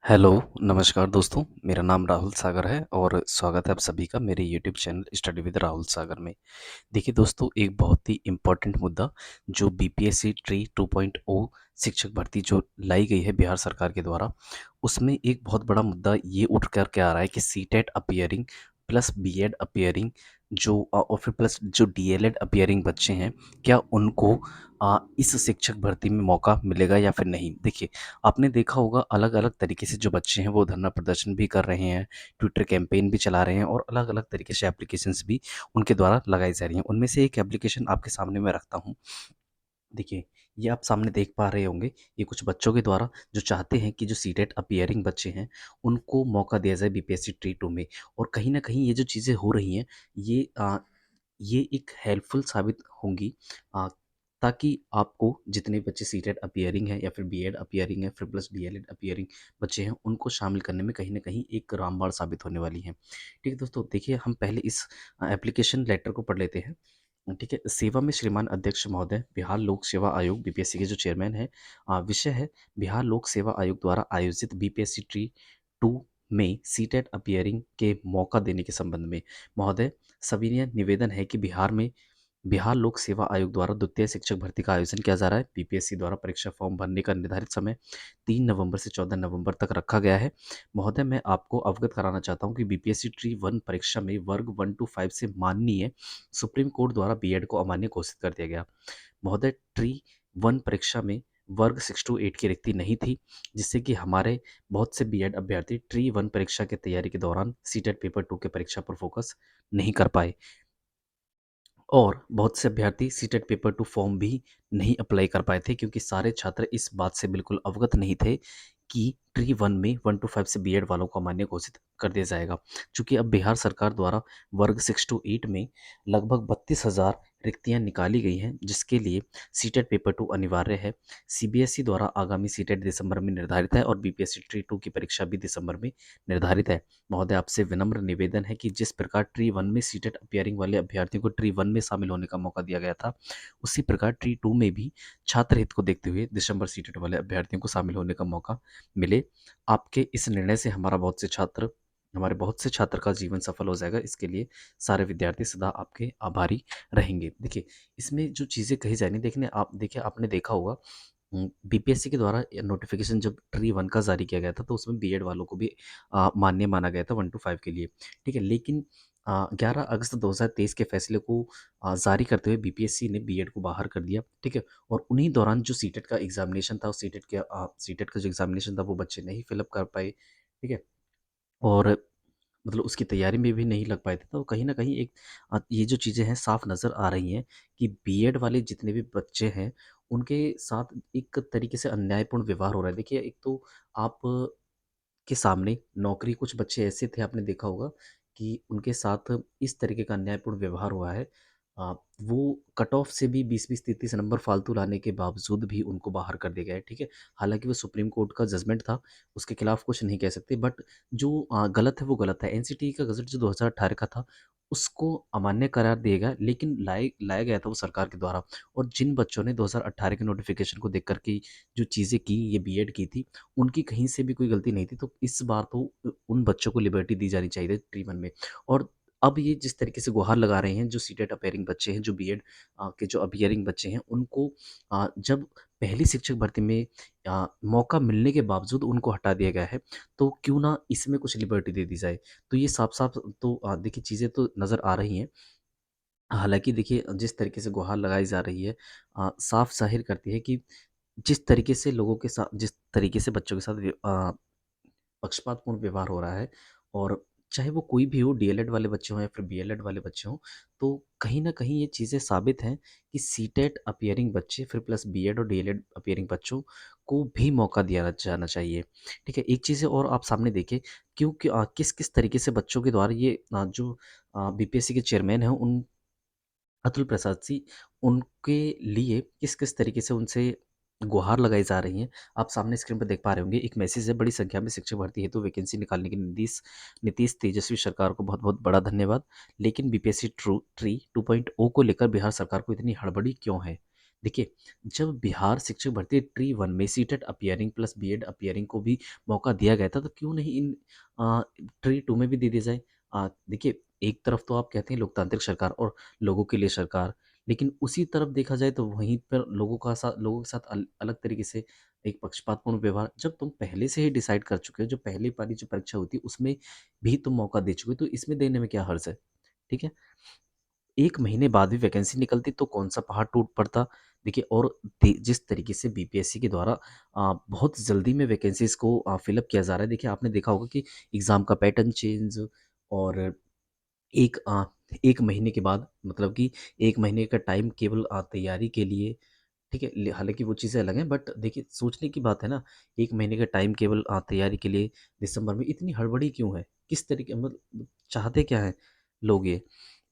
Hello, नमस्कार दोस्तों। मेरा नाम राहुल सागर है और स्वागत है आप सभी का मेरे YouTube channel study with Rahul Sagar में। देखिए दोस्तों, एक बहुत ही इम्पोर्टेंट मुद्दा जो बीपीएससी ट्री 2.0 शिक्षक भर्ती जो लाई गई है बिहार सरकार के द्वारा, उसमें एक बहुत बड़ा मुद्दा ये उठ कर के आ रहा है कि CTET appearing plus BEd appearing और फिर प्लस जो डीएलएड अपीयरिंग बच्चे हैं, क्या उनको इस शिक्षक भर्ती में मौका मिलेगा या फिर नहीं। देखिए, आपने देखा होगा अलग अलग तरीके से जो बच्चे हैं वो धरना प्रदर्शन भी कर रहे हैं, ट्विटर कैंपेन भी चला रहे हैं और अलग अलग तरीके से एप्लीकेशंस भी उनके द्वारा लगाई जा रही हैं। उनमें से एक एप्लीकेशन आपके सामने मैं रखता हूँ। देखिए, ये आप सामने देख पा रहे होंगे, ये कुछ बच्चों के द्वारा जो चाहते हैं कि जो सीटेट अपीयरिंग बच्चे हैं, उनको मौका दिया जाए बीपीएससी ट्री 2 में। और कहीं न कहीं ये जो चीज़ें हो रही हैं, ये एक हेल्पफुल साबित होंगी, अ, ताकि आपको जितने बच्चे सीटेट अपीयरिंग हैं या फिर बीएड अपीयरिंग है, फिर प्लस डीएलएड अपीयरिंग बच्चे हैं, उनको शामिल करने में कहीं न कहीं एक रामबाण साबित होने वाली हैं। ठीक है दोस्तों, देखिए हम पहले इस एप्लीकेशन लेटर को पढ़ लेते हैं। ठीक है, सेवा में श्रीमान अध्यक्ष महोदय, बिहार लोक सेवा आयोग बीपीएससी के जो चेयरमैन हैं, विषय है बिहार लोक सेवा आयोग द्वारा आयोजित बीपीएससी ट्री 2 में सीटेट अपीयरिंग के मौका देने के संबंध में। महोदय, सविनय निवेदन है कि बिहार लोक सेवा आयोग द्वारा द्वितीय शिक्षक भर्ती का आयोजन किया जा रहा है। बीपीएससी द्वारा परीक्षा फॉर्म भरने का निर्धारित समय 3 नवंबर से 14 नवंबर तक रखा गया है। महोदय, मैं आपको अवगत कराना चाहता हूं कि बीपीएससी ट्री 1 परीक्षा में वर्ग 1 टू 5 से माननीय सुप्रीम कोर्ट द्वारा बीएड को अमान्य घोषित कर दिया गया। महोदय, ट्री 1 परीक्षा में वर्ग 6 टू 8 की रिक्ति नहीं थी, जिससे कि हमारे बहुत से बीएड अभ्यर्थी ट्री 1 परीक्षा की तैयारी के दौरान सीटेट पेपर 2 के परीक्षा पर फोकस नहीं कर पाए और बहुत से अभ्यर्थी सीटेट पेपर 2 फॉर्म भी नहीं अप्लाई कर पाए थे, क्योंकि सारे छात्र इस बात से बिल्कुल अवगत नहीं थे कि ट्री 1 में 1 टू 5 से बीएड वालों को अमान्य घोषित कर दिया जाएगा। चूँकि अब बिहार सरकार द्वारा वर्ग 6 टू 8 में लगभग 32,000 रिक्तियाँ निकाली गई हैं, जिसके लिए सीटेट पेपर 2 अनिवार्य है। सीबीएसई द्वारा आगामी सीटेट दिसंबर में निर्धारित है और बीपीएससी ट्री 2 की परीक्षा भी दिसंबर में निर्धारित है। महोदय, आपसे विनम्र निवेदन है कि जिस प्रकार ट्री 1 में सीटेट अपीयरिंग वाले अभ्यर्थियों को ट्री 1 में शामिल होने का मौका दिया गया था, उसी प्रकार ट्री 2 में भी छात्र हित को देखते हुए दिसंबर सीटेट वाले अभ्यर्थियों को शामिल होने का मौका मिले। आपके इस निर्णय से हमारे बहुत से छात्र का जीवन सफल हो जाएगा। इसके लिए सारे विद्यार्थी सदा आपके आभारी रहेंगे। देखिए, इसमें जो चीज़ें कही जा रही हैं, देखिए आपने देखा होगा, बीपीएससी के द्वारा नोटिफिकेशन जब ट्री 1 का जारी किया गया था, तो उसमें बीएड वालों को भी मान्य माना गया था 1 टू 5 के लिए। ठीक है, लेकिन 11 अगस्त 2023 के फैसले को जारी करते हुए बीपीएससी ने बीएड को बाहर कर दिया। ठीक है, और उन्हीं दौरान जो सीटेट का एग्जामिनेशन था, उस सीटेट का जो एग्जामिनेशन था वो बच्चे नहीं फिलअप कर पाए। ठीक है, और मतलब उसकी तैयारी में भी नहीं लग पाए थे। तो कहीं न कहीं ये जो चीज़ें हैं साफ़ नज़र आ रही हैं कि बीएड वाले जितने भी बच्चे हैं, उनके साथ एक तरीके से अन्यायपूर्ण व्यवहार हो रहा है। देखिए, एक तो आप के सामने नौकरी, कुछ बच्चे ऐसे थे, आपने देखा होगा कि उनके साथ इस तरीके का अन्यायपूर्ण व्यवहार हुआ है। वो कट ऑफ से भी 20-20 30-30 नंबर फालतू लाने के बावजूद भी उनको बाहर कर दिया गया है। ठीक है, हालांकि वो सुप्रीम कोर्ट का जजमेंट था, उसके खिलाफ कुछ नहीं कह सकते, बट जो गलत है वो गलत है। एनसीटी का गजट जो 2018 का था, उसको अमान्य करार दिया गया, लेकिन लाया गया था वो सरकार के द्वारा। और जिन बच्चों ने 2018 के नोटिफिकेशन को देख करके जो चीज़ें की, ये बीएड की थी, उनकी कहीं से भी कोई गलती नहीं थी। तो इस बार तो उन बच्चों को लिबर्टी दी जानी चाहिए थी ट्री 1 में। और अब ये जिस तरीके से गुहार लगा रहे हैं, जो सीटेट अपीयरिंग बच्चे हैं, जो बीएड के जो अपीयरिंग बच्चे हैं, उनको जब पहली शिक्षक भर्ती में मौका मिलने के बावजूद उनको हटा दिया गया है, तो क्यों ना इसमें कुछ लिबर्टी दे दी जाए। तो ये साफ-साफ तो देखिए चीज़ें तो नज़र आ रही हैं। हालाँकि देखिए, जिस तरीके से गुहार लगाई जा रही है, साफ ज़ाहिर करती है कि जिस तरीके से बच्चों के साथ पक्षपातपूर्ण व्यवहार हो रहा है, और चाहे वो कोई भी हो, डीएलएड वाले बच्चे हों या फिर बीएलएड वाले बच्चे हों, तो कहीं न कहीं ये चीज़ें साबित हैं कि सीटेट अपीयरिंग बच्चे, फिर प्लस बीएड और डीएलएड अपीयरिंग बच्चों को भी मौका दिया जाना चाहिए। ठीक है, एक चीज़ और आप सामने देखिए, क्योंकि किस-किस तरीके से बच्चों के द्वारा ये जो बीपीएससी के चेयरमैन हैं, उन अतुल प्रसाद जी, उनके लिए किस-किस तरीके से उनसे गुहार लगाई जा रही हैं, आप सामने स्क्रीन पर देख पा रहे होंगे। एक मैसेज है, बड़ी संख्या में शिक्षक भर्ती हेतु वैकेंसी निकालने की नीतीश तेजस्वी सरकार को बहुत-बहुत बड़ा धन्यवाद। लेकिन बीपीएससी ट्री 2.0 को लेकर बिहार सरकार को इतनी हड़बड़ी क्यों है? देखिए, जब बिहार शिक्षक भर्ती ट्री 1 में CTET appearing plus BEd appearing को भी मौका दिया गया था, तो क्यों नहीं इन अ, ट्री 2 में भी दे दिया जाए? देखिए, एक तरफ तो आप कहते हैं लोकतांत्रिक सरकार और लोगों के लिए सरकार, लेकिन उसी तरफ देखा जाए तो वहीं पर लोगों के साथ अलग तरीके से एक पक्षपातपूर्ण व्यवहार। जब तुम पहले से ही डिसाइड कर चुके हो, जो पहली वाली जो परीक्षा हुई थी, उसमें भी तुम मौका दे चुके हो, तो इसमें देने में क्या हर्ज है? ठीक है? 1 महीने बाद भी वैकेंसी निकलती तो कौन-सा पहाड़ टूट पड़ता। देखिए, और जिस तरीके से बीपीएससी के द्वारा बहुत जल्दी में वैकेंसीज़ को फ़िल अप किया जा रहा है। देखिए, आपने देखा होगा कि एग्ज़ाम का पैटर्न चेंज और एक 1 महीने के बाद, मतलब कि 1 महीने का टाइम केवल तैयारी के लिए, ठीक है? हालाँकि वो चीज़ें अलग हैं, बट देखिए सोचने की बात है ना, 1 महीने का टाइम केवल तैयारी के लिए दिसंबर में, इतनी हड़बड़ी क्यों है? किस तरीके, मतलब चाहते क्या हैं लोग ये?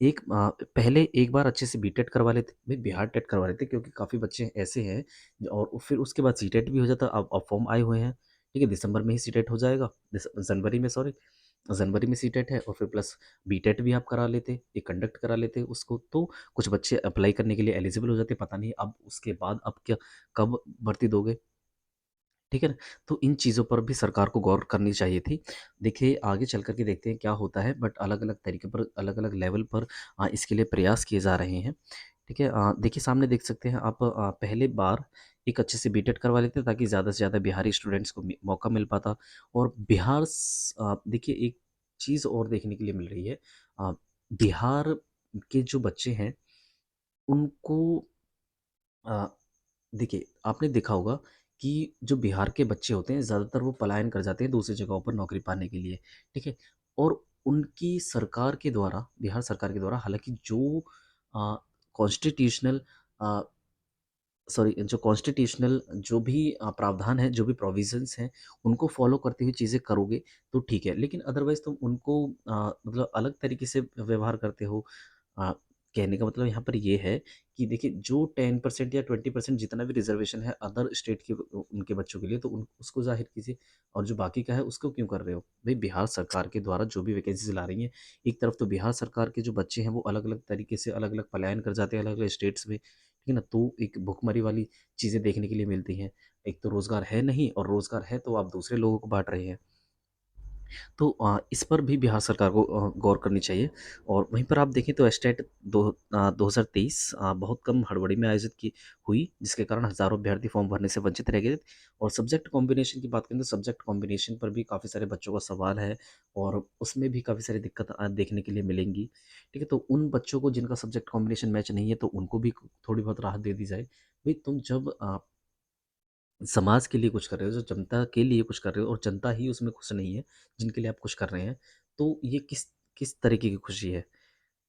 पहले एक बार अच्छे से बीटेट करवा लेते, भई बिहार टेट करवा लेते, क्योंकि काफ़ी बच्चे ऐसे हैं और फिर उसके बाद सीटेट भी हो जाता। अब फॉर्म आए हुए हैं, ठीक है? दिसंबर में ही सीटेट हो जाएगा, जनवरी में, सॉरी, जनवरी में सीटेट है और फिर प्लस बीटेट भी आप करा लेते, ये कंडक्ट करा लेते उसको, तो कुछ बच्चे अप्लाई करने के लिए एलिजिबल हो जाते। पता नहीं अब उसके बाद अब क्या, कब भर्ती दोगे? ठीक है ना? तो इन चीज़ों पर भी सरकार को गौर करनी चाहिए थी। देखिए, आगे चल कर के देखते हैं क्या होता है, बट अलग-अलग तरीके पर, अलग-अलग लेवल पर इसके लिए प्रयास किए जा रहे हैं। ठीक है? देखिए, सामने देख सकते हैं आप, पहले बार एक अच्छे से बीटेट करवा लेते ताकि ज़्यादा से ज़्यादा बिहारी स्टूडेंट्स को मौका मिल पाता। और देखिए, एक चीज़ और देखने के लिए मिल रही है। अ, बिहार के जो बच्चे हैं उनको, अ, देखिए, आपने देखा होगा कि जो बिहार के बच्चे होते हैं, ज़्यादातर वो पलायन कर जाते हैं दूसरी जगहों पर नौकरी पाने के लिए, ठीक है? और उनकी सरकार के द्वारा, बिहार सरकार के द्वारा, हालाँकि जो अ, कॉन्स्टिट्यूशनल अ, जो कॉन्स्टिट्यूशनल जो भी प्रावधान है, जो भी प्रोविज़न्स हैं, उनको फ़ॉलो करते हुए चीज़ें करोगे तो ठीक है। लेकिन अदरवाइज़ तुम उनको मतलब अलग तरीके से व्यवहार करते हो। अ, कहने का मतलब यहाँ पर ये है कि देखिए, जो 10% या 20% जितना भी रिज़र्वेशन है अदर स्टेट के उनके बच्चों के लिए, तो उन उसको ज़ाहिर कीजिए, और जो बाकी का है उसको क्यों कर रहे हो? भई, बिहार सरकार के द्वारा जो भी वैकेंसीज़ ला रही हैं, एक तरफ तो बिहार सरकार के जो बच्चे हैं वो अलग-अलग तरीके से अलग-अलग पलायन कर जाते हैं अलग-अलग स्टेट्स में, ठीक है ना? तो एक भुखमरी वाली चीज़ें देखने के लिए मिलती हैं। एक तो रोज़गार है नहीं, और रोज़गार है तो आप दूसरे लोगों को बाँट रहे हैं। तो इस पर भी बिहार सरकार को गौर करनी चाहिए। और वहीं पर आप देखें तो एस्टेट 2023 बहुत कम हड़बड़ी में आयोजित की हुई, जिसके कारण हज़ारों अभ्यर्थी फॉर्म भरने से वंचित रह गए। और सब्जेक्ट कॉम्बिनेशन की बात करें तो सब्जेक्ट कॉम्बिनेशन पर भी काफ़ी सारे बच्चों का सवाल है, और उसमें भी काफ़ी सारी दिक्कत देखने के लिए मिलेंगी। ठीक है? तो उन बच्चों को जिनका सब्जेक्ट कॉम्बिनेशन मैच नहीं है, तो उनको भी थोड़ी बहुत राहत दे दी जाए। भई, तुम जब समाज के लिए कुछ कर रहे हो, जो जनता के लिए कुछ कर रहे हो, और जनता ही उसमें खुश नहीं है, जिनके लिए आप कुछ कर रहे हैं, तो ये किस किस तरीके की खुशी है?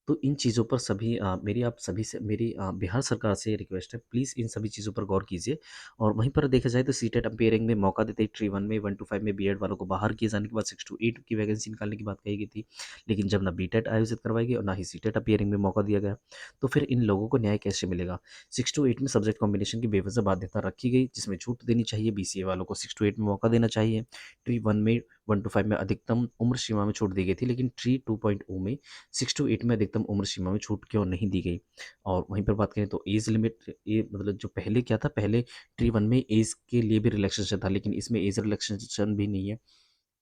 तो इन चीज़ों पर मेरी आप सभी से, मेरी बिहार सरकार से ये रिक्वेस्ट है, प्लीज़ इन सभी चीज़ों पर गौर कीजिए। और वहीं पर देखा जाए तो सीटेट अपीयरिंग में मौका देते ही ट्री 1 में 1 टू 5 में बीएड वालों को बाहर किए जाने के बाद 6 टू 8 की वैकेंसी निकालने की बात कही गई थी। लेकिन जब ना बीटेट आयोजित करवाई गई और ना ही सीटेट अपीयरिंग में मौका दिया गया, तो फिर इन लोगों को न्याय कैसे मिलेगा? 6 टू 8 में सब्जेक्ट कॉम्बिनेशन की बेवजह बाध्यता रखी गई, जिसमें छूट देनी चाहिए। बीसीए वालों को 6 टू 8 में मौका देना चाहिए। ट्री 1 में 1 टू 5 में अधिकतम उम्र सीमा में छूट दी गई थी, लेकिन ट्री 2.0 में 6 टू 8 में अधिकतम उम्र सीमा में छूट क्यों नहीं दी गई? और वहीं पर बात करें तो एज लिमिट, ये मतलब जो पहले क्या था, पहले ट्री 1 में एज के लिए भी रिलैक्सेशन था, लेकिन इसमें एज रिलैक्सेशन भी नहीं है।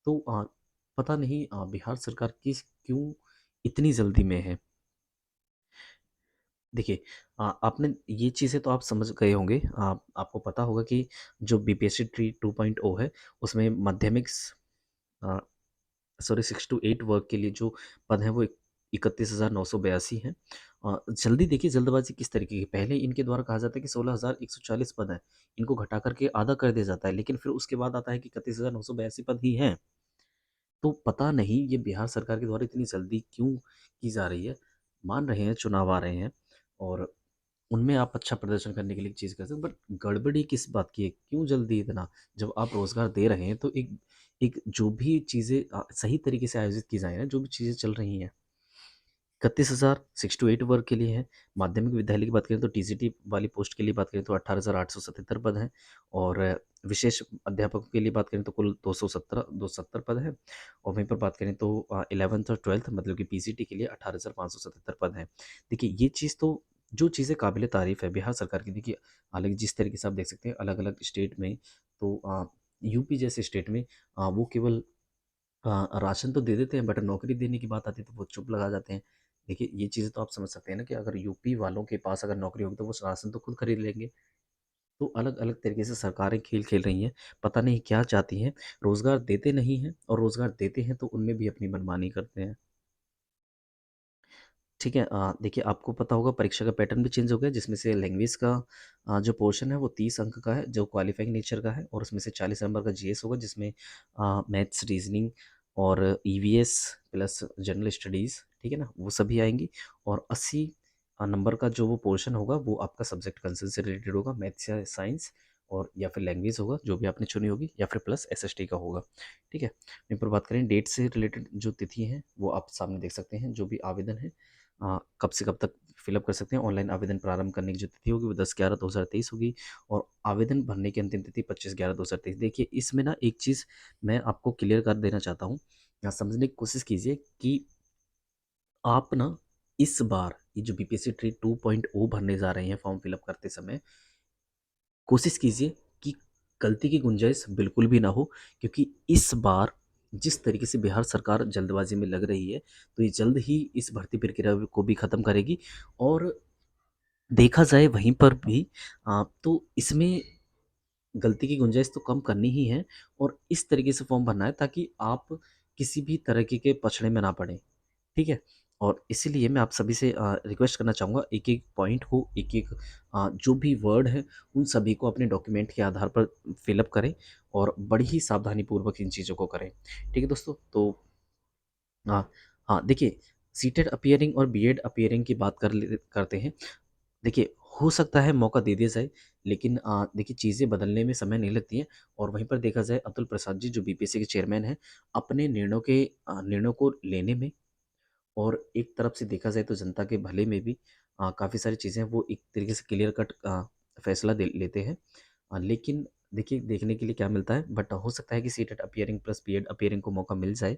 तो पता नहीं बिहार सरकार क्यों इतनी जल्दी में है? देखिए, आपने ये चीज़ें तो आप समझ गए होंगे। आपको पता होगा कि जो बीपीएससी ट्री 2.0 है, उसमें माध्यमिक अ, सॉरी 6 टू 8 वर्ग के लिए जो पद हैं वो 31,982 हैं। जल्दी देखिए, जल्दबाज़ी किस तरीके की, पहले इनके द्वारा कहा जाता है कि 16,140 पद हैं, इनको घटा कर के आधा कर दिया जाता है, लेकिन फिर उसके बाद आता है कि 31,982 पद ही हैं। तो पता नहीं ये बिहार सरकार के द्वारा इतनी जल्दी क्यों की जा रही है? मान रहे हैं चुनाव आ रहे हैं, और उनमें आप अच्छा प्रदर्शन करने के लिए एक चीज़ कर सकते हो, बट गड़बड़ी किस बात की है? क्यों जल्दी इतना? जब आप रोज़गार दे रहे हैं तो एक एक जो भी चीज़ें सही तरीके से आयोजित की जाएँ ना, जो भी चीज़ें चल रही हैं, 31,000 6 टू 8 वर्ग के लिए हैं। माध्यमिक विद्यालय की बात करें तो टीजीटी वाली पोस्ट के लिए बात करें तो 18,877 पद हैं, और विशेष अध्यापकों के लिए बात करें तो कुल 270 पद हैं, और वहीं पर बात करें तो 11th और 12th मतलब कि पीजीटी के लिए 18,577 पद हैं। देखिए, ये चीज़ तो जो चीज़ें काबिल तारीफ़ है बिहार सरकार की, देखिए हालाँकि जिस तरीके से आप देख सकते हैं अलग-अलग स्टेट में, तो यूपी जैसे स्टेट में वो केवल राशन तो दे देते हैं, बट नौकरी देने की बात आती है तो वो चुप लगा जाते हैं। देखिए ये चीज़ें तो आप समझ सकते हैं ना कि अगर यूपी वालों के पास अगर नौकरी होगी तो वो राशन तो खुद खरीद लेंगे। तो अलग-अलग तरीके से सरकारें खेल खेल रही हैं, पता नहीं क्या चाहती हैं, रोज़गार देते नहीं हैं और रोज़गार देते हैं तो उनमें भी अपनी मनमानी करते हैं। ठीक है, देखिए आपको पता होगा परीक्षा का पैटर्न भी चेंज हो गया, जिसमें से लैंग्वेज का जो पोर्शन है वो 30 अंक का है जो क्वालिफाइंग नेचर का है, और उसमें से 40 नंबर का जीएस होगा, जिसमें मैथ्स, रीजनिंग और ईवीएस प्लस जनरल स्टडीज़, ठीक है ना, वो सभी आएंगी। और 80 नंबर का जो वो पोर्शन होगा वो आपका सब्जेक्ट कंसर्न से रिलेटेड होगा, मैथ्स या साइंस, और या फिर लैंग्वेज होगा जो भी आपने चुनी होगी, या फिर प्लस एसएसटी का होगा। ठीक है, वहीं पर बात करें डेट से रिलेटेड जो तिथि हैं वो आप सामने देख सकते हैं। जो भी आवेदन है कब से कब तक फिलअप कर सकते हैं। ऑनलाइन आवेदन प्रारंभ करने की जो तिथि होगी वो 10/11/2023 होगी, और आवेदन भरने की अंतिम तिथि 25/11/2023। देखिए इसमें ना एक चीज़ मैं आपको क्लियर कर देना चाहता हूँ, समझने की कोशिश कीजिए कि आप ना इस बार ये जो बीपीएससी ट्री 2.0 भरने जा रहे हैं फॉर्म फिलअप करते समय, कोशिश कीजिए कि गलती की गुंजाइश बिल्कुल भी ना हो, क्योंकि इस बार जिस तरीके से बिहार सरकार जल्दबाजी में लग रही है, तो ये जल्द ही इस भर्ती प्रक्रिया को भी ख़त्म करेगी। और देखा जाए वहीं पर भी तो इसमें गलती की गुंजाइश तो कम करनी ही है, और इस तरीके से फॉर्म भरना है ताकि आप किसी भी तरीके के पछड़े में ना पड़ें। ठीक है? और इसीलिए मैं आप सभी से रिक्वेस्ट करना चाहूँगा, एक-एक पॉइंट को, एक-एक जो भी वर्ड है, उन सभी को अपने डॉक्यूमेंट के आधार पर फिल अप करें, और बड़ी ही सावधानीपूर्वक इन चीज़ों को करें। ठीक है दोस्तों? तो हाँ, हाँ, देखिए सीटेट अपीयरिंग और बीएड अपीयरिंग की बात करते हैं। देखिए, हो सकता है मौका दे दिया जाए, लेकिन देखिए चीज़ें बदलने में समय नहीं लगती हैं। और वहीं पर देखा जाए अतुल प्रसाद जी जो बीपीएससी के चेयरमैन हैं, अपने निर्णयों को लेने में, और एक तरफ से देखा जाए तो जनता के भले में भी काफ़ी सारी चीज़ें वो एक तरीके से क्लियर कट फैसला दे लेते हैं। लेकिन देखिए देखने के लिए क्या मिलता है, बट हो सकता है कि CTET appearing plus BEd appearing को मौका मिल जाए।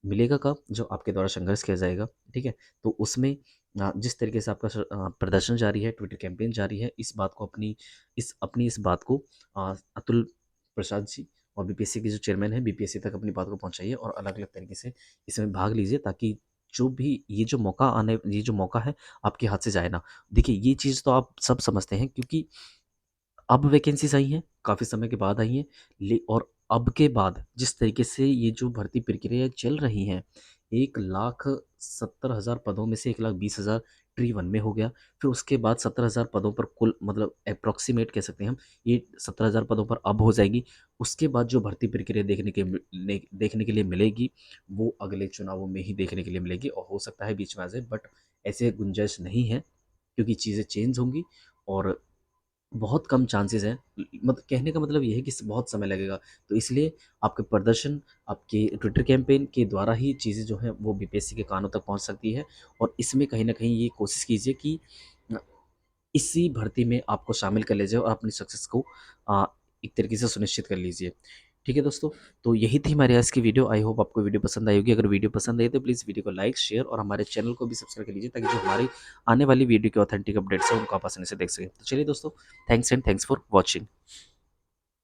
मिलेगा कब? जो आपके द्वारा संघर्ष किया जाएगा, ठीक है? तो उसमें जिस तरीके से आपका प्रदर्शन जारी है, ट्विटर कैंपेन जारी है, अपनी इस बात को अतुल प्रसाद जी और बीपीएससी के जो चेयरमैन हैं, बीपीएससी तक अपनी बात को पहुँचाइए, और अलग-अलग तरीके से इसमें भाग लीजिए, ताकि जो भी ये जो मौका है, आपके हाथ से जाए ना। देखिए, ये चीज़ तो आप सब समझते हैं, क्योंकि अब वैकेंसीज़ आई हैं, काफ़ी समय के बाद आई हैं, ले और अब के बाद जिस तरीके से ये जो भर्ती प्रक्रिया चल रही हैं, 1,70,000 पदों में से 1,20,000 ट्री 1 में हो गया। फिर उसके बाद 17,000 पदों पर कुल, मतलब एप्रोक्सीमेट कह सकते हैं हम, ये 17,000 पदों पर अब हो जाएगी। उसके बाद जो भर्ती प्रक्रिया देखने के लिए मिलेगी, वो अगले चुनावों में ही देखने के लिए मिलेगी, और हो सकता है बीच में आ जाए, बट ऐसे गुंजाइश नहीं है, क्योंकि चीज़ें चेंज होंगी, और बहुत कम चांसेस हैं। मतलब कहने का मतलब ये है कि बहुत समय लगेगा। तो इसलिए आपके प्रदर्शन, आपके ट्विटर कैंपेन के द्वारा ही चीज़ें जो हैं वो बीपीएससी के कानों तक पहुँच सकती है, और इसमें कहीं न कहीं ये कोशिश कीजिए कि अ, इसी भर्ती में आपको शामिल कर लिया जाए, और अपनी सक्सेस को अ, एक तरीके से सुनिश्चित कर लीजिए। ठीक है दोस्तों, तो यही थी हमारी आज की वीडियो। आई होप आपको वीडियो पसंद आई होगी। अगर वीडियो पसंद आई तो प्लीज़ वीडियो को लाइक, शेयर और हमारे चैनल को भी सब्सक्राइब कर लीजिए, ताकि जो हमारी आने वाली वीडियो के ऑथेंटिक अपडेट्स हैं उनको आप आसानी से देख सकें। तो चलिए दोस्तों, थैंक्स फॉर वॉचिंग।